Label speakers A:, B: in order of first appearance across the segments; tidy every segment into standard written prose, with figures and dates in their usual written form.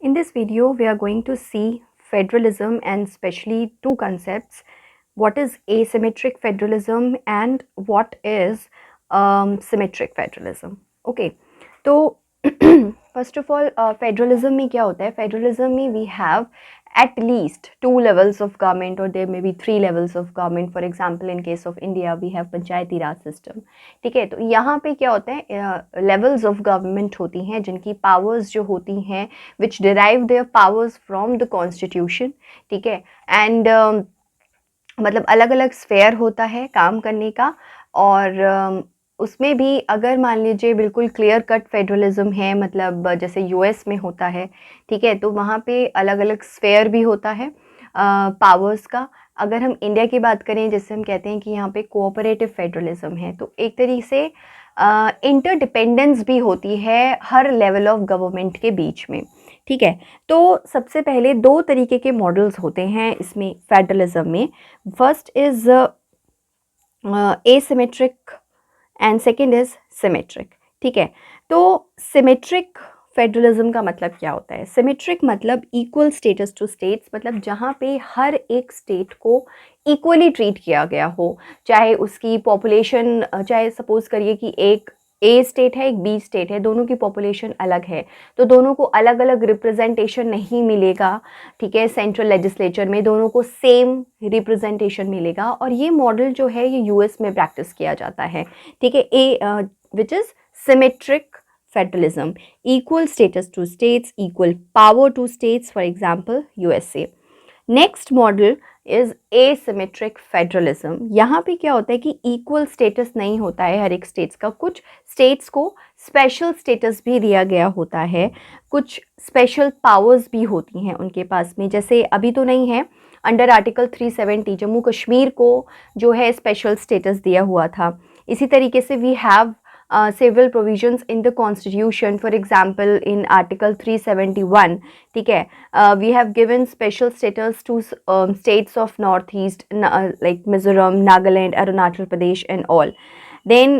A: In this video, we are going to see federalism and especially two concepts. What is asymmetric federalism and what is symmetric federalism? Okay, तो first of all, federalism में क्या होता है? Federalism में we have at least two levels of government or there may be three levels of government. For example, in case of India, we have Panchayati Raj system. ठीक है, तो यहाँ पे क्या होता है, लेवल्स ऑफ गवर्नमेंट होती हैं जिनकी पावर्स जो होती हैं which derive their powers from the constitution. ठीक है, एंड मतलब अलग अलग स्फेयर होता है काम करने का. और उसमें भी अगर मान लीजिए बिल्कुल क्लियर कट फेडरलिज्म है, मतलब जैसे यूएस में होता है, ठीक है, तो वहाँ पे अलग अलग स्फेयर भी होता है पावर्स का. अगर हम इंडिया की बात करें, जैसे हम कहते हैं कि यहाँ पे कोऑपरेटिव फेडरलिज्म है, तो एक तरीके से इंटरडिपेंडेंस भी होती है हर लेवल ऑफ गवर्नमेंट के बीच में. ठीक है, तो सबसे पहले दो तरीके के मॉडल्स होते हैं इसमें फेडरलिज्म में. First is asymmetric and second is symmetric. ठीक है, तो सिमेट्रिक फेडरलिज्म का मतलब क्या होता है? सिमेट्रिक मतलब इक्वल स्टेटस टू स्टेट्स, मतलब जहाँ पे हर एक स्टेट को इक्वली ट्रीट किया गया हो, चाहे उसकी पॉपुलेशन, चाहे सपोज करिए कि एक ए स्टेट है, एक बी स्टेट है, दोनों की पॉपुलेशन अलग है, तो दोनों को अलग अलग रिप्रेजेंटेशन नहीं मिलेगा. ठीक है, सेंट्रल लेजिस्लेचर में दोनों को सेम रिप्रेजेंटेशन मिलेगा. और ये मॉडल जो है ये यूएस में प्रैक्टिस किया जाता है. ठीक है, which is symmetric federalism, equal status to states, equal power to states, for example USA. Next model is asymmetric federalism. यहाँ पे क्या होता है कि इक्वल स्टेटस नहीं होता है हर एक स्टेट्स का. कुछ स्टेट्स को स्पेशल स्टेटस भी दिया गया होता है, कुछ स्पेशल पावर्स भी होती हैं उनके पास में. जैसे अभी तो नहीं है, अंडर आर्टिकल 370 जम्मू कश्मीर को जो है स्पेशल स्टेटस दिया हुआ था. इसी तरीके से we have several provisions in the constitution. For example, in article 371, ठीक है, we have given special status to states of northeast like Mizoram, Nagaland, Arunachal Pradesh and all. Then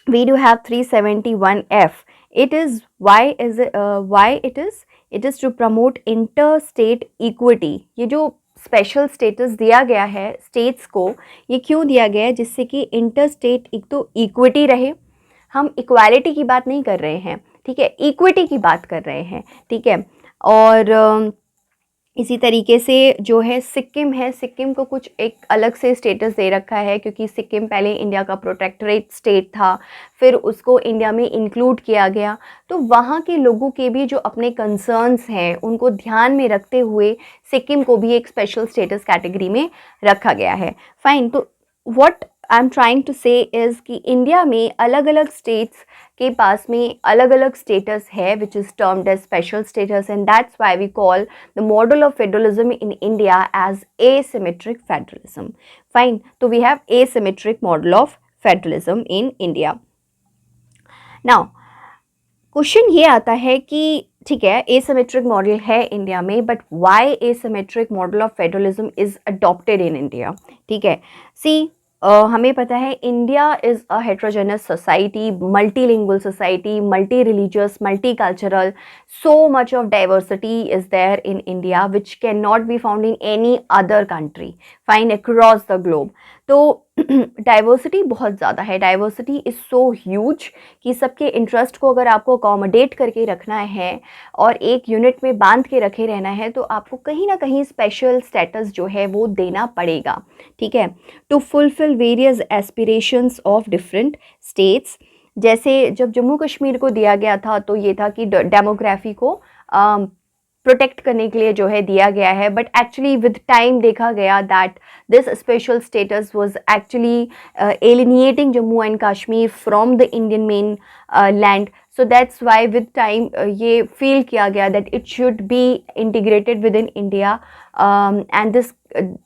A: we do have 371F. It is why it is to promote interstate equity. ये जो special status दिया गया है states को, ये क्यों दिया गया है? जिससे कि इंटर स्टेट एक तो इक्विटी रहे. हम इक्वालिटी की बात नहीं कर रहे हैं, ठीक है, इक्विटी की बात कर रहे हैं. ठीक है, और इसी तरीके से जो है सिक्किम है, सिक्किम को कुछ एक अलग से स्टेटस दे रखा है क्योंकि सिक्किम पहले इंडिया का प्रोटेक्टोरेट स्टेट था, फिर उसको इंडिया में इंक्लूड किया गया. तो वहाँ के लोगों के भी जो अपने कंसर्न्स हैं उनको ध्यान में रखते हुए सिक्किम को भी एक स्पेशल स्टेटस कैटेगरी में रखा गया है. फाइन, तो what I am trying to say is कि इंडिया में अलग अलग स्टेट्स के पास में अलग अलग स्टेटस है which is termed as special status, and that's why we call the model of federalism in India as asymmetric federalism. Fine, तो we have asymmetric model of federalism in India. Now question ये आता है कि ठीक है, asymmetric model है India में, but why asymmetric model of federalism is adopted in India. ठीक है, सी हमें पता है India is a heterogeneous society, multilingual society, multi religious, multi cultural. So much of diversity is there in India which can not be found in any other country fine across the globe. तो diversity बहुत ज़्यादा है, diversity is so huge कि सबके interest को अगर आपको accommodate करके रखना है और एक यूनिट में बांध के रखे रहना है तो आपको कहीं ना कहीं स्पेशल स्टेटस जो है वो देना पड़ेगा. ठीक है, to fulfil various aspirations of different states. जैसे जब जम्मू कश्मीर को दिया गया था तो ये था कि डेमोग्राफी को प्रोटेक्ट करने के लिए जो है दिया गया है, बट एक्चुअली विद टाइम देखा गया that this special status was actually alienating Jammu and Kashmir from the Indian main land. So that's why with time ये फील किया गया that it should be integrated within India, and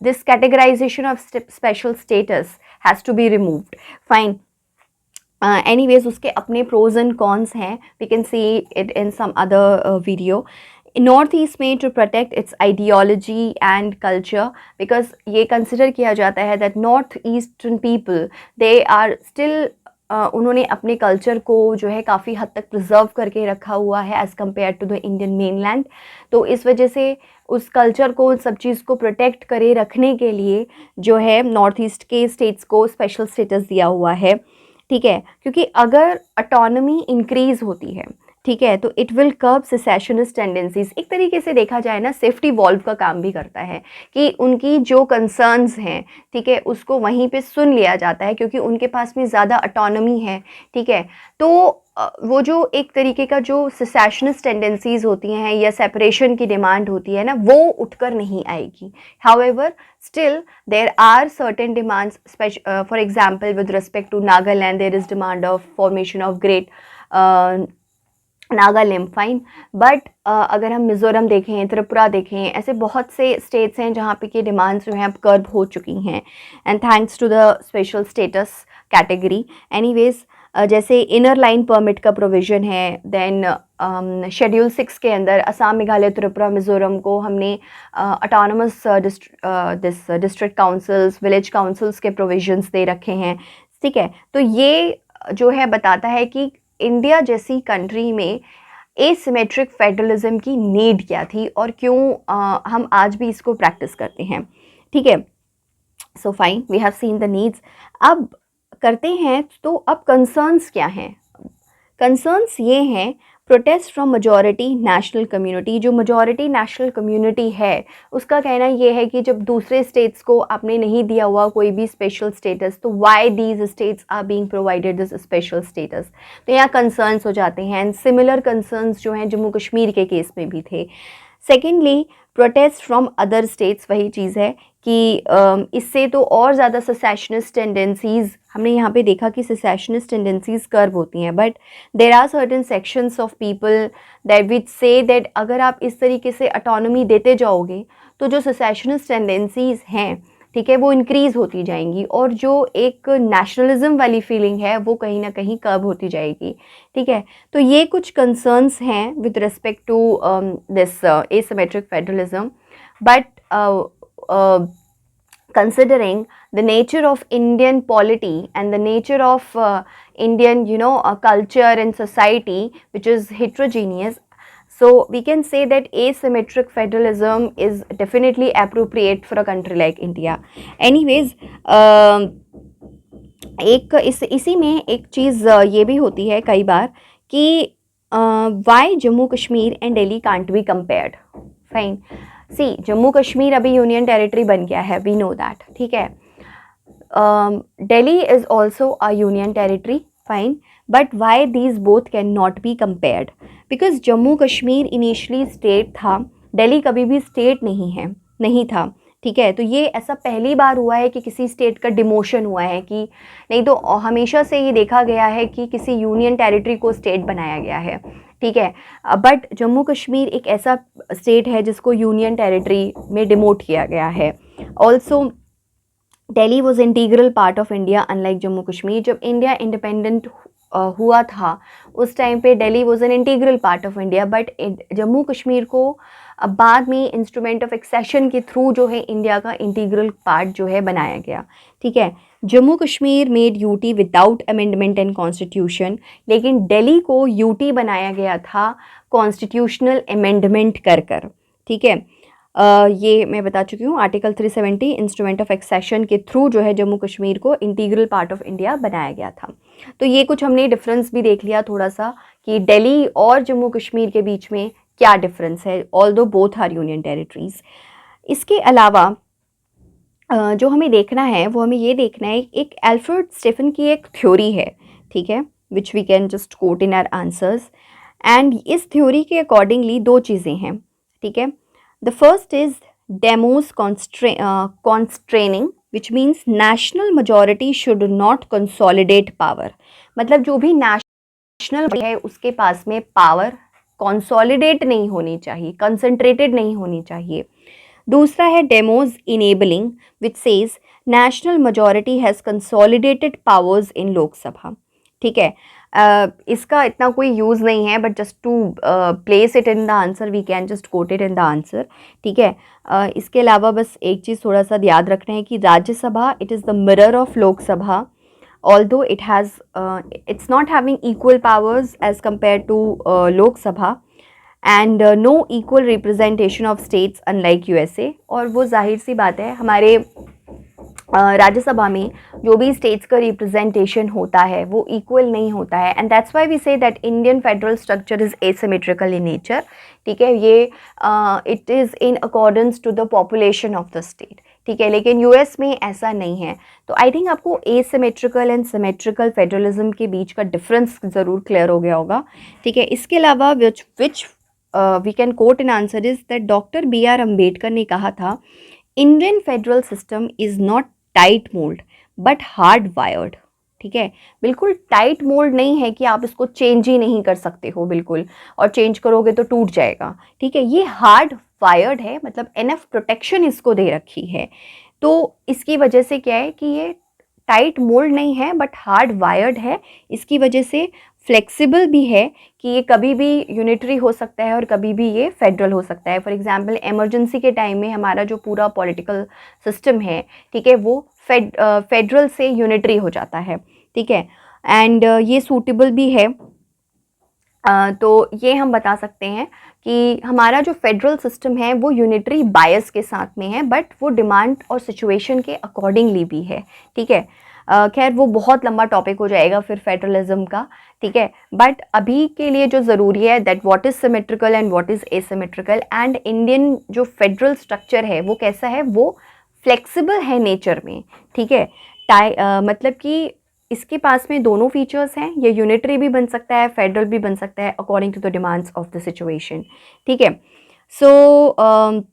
A: this categorization of special status has to be removed. Fine. Anyways, उसके अपने pros and cons हैं. We can see it in some other video. North east में to protect its ideology and culture, because ये consider किया जाता है that north eastern people they are still उन्होंने अपने कल्चर को जो है काफ़ी हद तक प्रिजर्व करके रखा हुआ है as compare to the Indian mainland. तो इस वजह से उस कल्चर को, उन सब चीज़ को प्रोटेक्ट करे रखने के लिए जो है नॉर्थ ईस्ट के स्टेट्स को स्पेशल स्टेटस दिया हुआ है, ठीक है। क्योंकि अगर ऑटोनॉमी इंक्रीज़ होती है, ठीक है, तो इट विल कर्ब सेसेशनिस्ट टेंडेंसीज। एक तरीके से देखा जाए ना, सेफ्टी वॉल्व का काम भी करता है कि उनकी जो कंसर्न्स हैं, ठीक है, उसको वहीं पे सुन लिया जाता है क्योंकि उनके पास में ज़्यादा ऑटोनॉमी है, ठीक है। तो वो जो एक तरीके का जो सेसेशनिस्ट टेंडेंसीज होती हैं या सेपरेशन की डिमांड होती है ना, वो उठकर नहीं आएगी। However still there are certain demands, for example with respect to Nagaland there is demand of formation of great Nagaland, fine. But अगर हम मिज़ोरम देखें, त्रिपुरा देखें, ऐसे बहुत से स्टेट्स हैं जहाँ पे कि डिमांड्स जो हैं अब कर्ब हो चुकी हैं and thanks to the special status category. Anyways, जैसे इनर लाइन परमिट का प्रोविज़न है, देन शेड्यूल 6 के अंदर असम, मेघालय, त्रिपुरा, मिज़ोरम को हमने autonomous district councils, village councils के प्रोविजंस दे रखे हैं, ठीक है। तो ये जो है बताता है कि इंडिया जैसी कंट्री में एसिमेट्रिक फेडरलिज्म की नीड क्या थी और क्यों हम आज भी इसको प्रैक्टिस करते हैं, ठीक है। So fine, we have seen the needs. अब करते हैं, तो अब कंसर्न्स क्या हैं? कंसर्न्स ये हैं, protest from majority national community. जो मेजॉरिटी नेशनल कम्युनिटी है उसका कहना ये है कि जब दूसरे स्टेट्स को आपने नहीं दिया हुआ कोई भी स्पेशल स्टेटस, तो why these states are being provided this special status. तो यहाँ कंसर्न्स हो जाते हैं एंड सिमिलर कंसर्न्स जो हैं जम्मू कश्मीर के केस में भी थे। Secondly, protest from other states, वही चीज़ है कि इससे तो और ज़्यादा सेसेशनिस्ट टेंडेंसीज़ हमने यहाँ पे देखा कि सेसेशनिस्ट टेंडेंसीज़ कर्व होती हैं, but there are certain sections of people that which say that अगर आप इस तरीके से ऑटोनॉमी देते जाओगे तो जो सेसेशनिस्ट टेंडेंसीज़ हैं, ठीक है, वो इंक्रीज़ होती जाएंगी और जो एक नेशनलिज्म वाली फीलिंग है वो कहीं ना कहीं कर्ब होती जाएगी, ठीक है। तो ये कुछ कंसर्न्स हैं with respect to this asymmetric federalism, but considering the nature of Indian polity and the nature of Indian, culture and society, which is heterogeneous, so we can say that asymmetric federalism is definitely appropriate for a country like India. Anyways, इसी में एक चीज़ ये भी होती है कई बार कि why Jammu Kashmir and Delhi can't be compared. Fine, see Jammu Kashmir अभी यूनियन टेरिटरी बन गया है, वी नो दैट, ठीक है। Delhi is also a union territory, fine, but why these both can not be compared? Because Jammu Kashmir initially state था, दिल्ली कभी भी स्टेट नहीं था, ठीक है। तो ये ऐसा पहली बार हुआ है कि किसी स्टेट का डिमोशन हुआ है, कि नहीं तो हमेशा से ये देखा गया है कि किसी यूनियन टेरिटरी को स्टेट बनाया गया है, ठीक है। बट जम्मू कश्मीर एक ऐसा स्टेट है जिसको यूनियन टेरिटरी में डिमोट किया गया है। Also Delhi was integral part of India unlike Jammu Kashmir. जब इंडिया इंडिपेंडेंट हुआ था उस टाइम पे Delhi was an integral part of India, but Jammu Kashmir को बाद में इंस्ट्रूमेंट ऑफ एक्सेशन के थ्रू जो है इंडिया का इंटीग्रल पार्ट जो है बनाया गया, ठीक है। Jammu Kashmir made UT without amendment and constitution, लेकिन दिल्ली को यूटी बनाया गया था कॉन्स्टिट्यूशनल अमेंडमेंट कर, ठीक है। ये मैं बता चुकी हूँ, आर्टिकल 370 इंस्ट्रूमेंट ऑफ एक्सेशन के थ्रू जो है जम्मू कश्मीर को इंटीग्रल पार्ट ऑफ इंडिया बनाया गया था। तो ये कुछ हमने डिफरेंस भी देख लिया थोड़ा सा कि दिल्ली और जम्मू कश्मीर के बीच में क्या डिफरेंस है, although both are union territories. इसके अलावा जो हमें देखना है वो हमें ये देखना है, एक एल्फ्रेड स्टेफन की एक थ्योरी है, ठीक है, which we can just quote in our answers. And इस थ्योरी के अकॉर्डिंगली दो चीज़ें हैं, ठीक है। The first is demos constraining, which means national majority should not consolidate power. मतलब जो भी नेशनल है उसके पास में पावर कंसोलिडेट नहीं होनी चाहिए, कंसंट्रेटेड नहीं होनी चाहिए। दूसरा है demos enabling, which says national majority has consolidated powers in Lok Sabha, ठीक है। इसका इतना कोई यूज़ नहीं है, but just to place it in the answer we can just quote it in the answer, ठीक है। इसके अलावा बस एक चीज़ थोड़ा सा याद रखना है कि Rajya Sabha it is the mirror of Lok Sabha although it's not having equal powers as compared to Lok Sabha, and no equal representation of states unlike USA. और वो जाहिर सी बात है, हमारे राज्यसभा में जो भी स्टेट्स का रिप्रेजेंटेशन होता है वो इक्वल नहीं होता है, and that's why we say that Indian federal structure is asymmetrical in nature. ठीक है, ये it is in accordance to the population of the state. ठीक है, लेकिन यूएस में ऐसा नहीं है. तो आई थिंक आपको एसिमेट्रिकल एंड सिमेट्रिकल फेडरलिज्म के बीच का डिफरेंस ज़रूर क्लियर हो गया होगा. ठीक है, इसके अलावा which we can quote in answer is that doctor B.R. Ambedkar ने कहा था, Indian federal system is not tight mould but hard wired. ठीक है, बिल्कुल टाइट मोल्ड नहीं है कि आप इसको चेंज ही नहीं कर सकते हो बिल्कुल, और चेंज करोगे तो टूट जाएगा. ठीक है, ये हार्ड वायर्ड है, मतलब एनफ प्रोटेक्शन इसको दे रखी है. तो इसकी वजह से क्या है कि ये टाइट मोल्ड नहीं है बट हार्ड वायर्ड है. इसकी वजह से फ्लेक्सिबल भी है कि ये कभी भी यूनिटरी हो सकता है और कभी भी ये फेडरल हो सकता है. फॉर एग्जांपल इमरजेंसी के टाइम में हमारा जो पूरा पॉलिटिकल सिस्टम है, ठीक है, वो फेडरल से यूनिटरी हो जाता है. ठीक है, एंड ये सूटेबल भी है. तो ये हम बता सकते हैं कि हमारा जो फेडरल सिस्टम है वो यूनिटरी बायस के साथ में है, बट वो डिमांड और सिचुएशन के अकॉर्डिंगली भी है. ठीक है, खैर वो बहुत लंबा टॉपिक हो जाएगा फिर फेडरलिज्म का. ठीक है, बट अभी के लिए जो ज़रूरी है that what is symmetrical and what is asymmetrical, and Indian जो फेडरल स्ट्रक्चर है वो कैसा है, वो फ्लेक्सिबल है नेचर में. ठीक है, मतलब कि इसके पास में दोनों फीचर्स हैं, ये यूनिटरी भी बन सकता है, फेडरल भी बन सकता है according to the demands of the situation. ठीक है, सो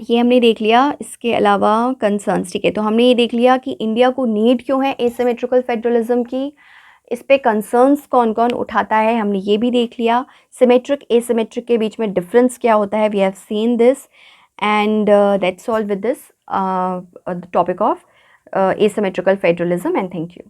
A: ये हमने देख लिया. इसके अलावा कंसर्न्स, ठीक है, तो हमने ये देख लिया कि इंडिया को नीड क्यों है एसिमेट्रिकल फेडरलिज्म की, इस पे कंसर्न्स कौन कौन उठाता है हमने ये भी देख लिया. सिमेट्रिक एसिमेट्रिक के बीच में डिफरेंस क्या होता है, we have seen this, and that's all with this topic of asymmetrical federalism, and thank you.